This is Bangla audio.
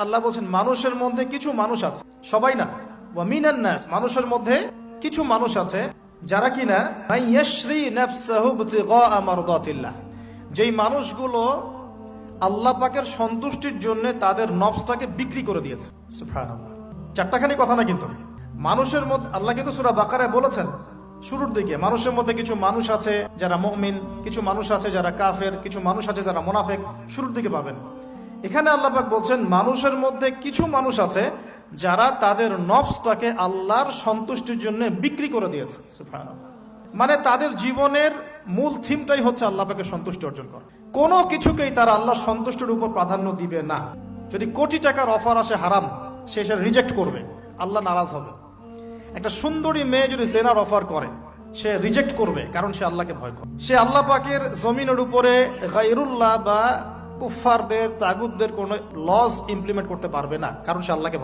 আল্লাহ বলছেন মানুষের মধ্যে কিছু মানুষ আছে, সবাই না, ওয়া মিনান নাস, মানুষের মধ্যে কিছু মানুষ আছে যারা কিনা মাইয়াশরি নাফসাহু ইবতিগা মারদাতিল্লাহ, যেই মানুষগুলো আল্লাহ পাকের সন্তুষ্টির জন্য তাদের নফসটাকে বিক্রি করে দিয়েছে। সুবহানাল্লাহ, চারটাখানি কথা না, কিন্তু মানুষের মধ্যে আল্লাহ কিন্তু সূরা বাকারায় বলেছেন শুরুর দিকে, মানুষের মধ্যে কিছু মানুষ আছে যারা মুমিন, কিছু মানুষ আছে যারা কাফের, কিছু মানুষ আছে যারা মুনাফিক, শুরুর দিকে পাবেন। এখানে আল্লাহ পাক বলছেন মানুষের মধ্যে কিছু মানুষ আছে যারা তাদের নফসটাকে আল্লাহর সন্তুষ্টির জন্য বিক্রি করে দিয়েছে। সুবহানাল্লাহ, মানে তাদের জীবনের মূল থিমটাই হচ্ছে আল্লাহ পাকের সন্তুষ্টি অর্জন করা। কোনো কিছুকেই তারা আল্লাহর সন্তুষ্টির উপর প্রাধান্য দিবে না। যদি কোটি টাকার অফার আসে হারাম, সে সেটা রিজেক্ট করবে, আল্লাহ নারাজ হবে। একটা সুন্দরী মেয়ে যদি জেনার অফার করে, সে রিজেক্ট করবে, কারণ সে আল্লাহকে ভয় করে। সে আল্লাহ পাকের জমিনের উপরে গায়রুল্লাহ বা কুফফারদের, তাগুতদের কোনো লজ ইমপ্লিমেন্ট করতে পারবে না, কারণ সে আল্লাহকে ভয় করে।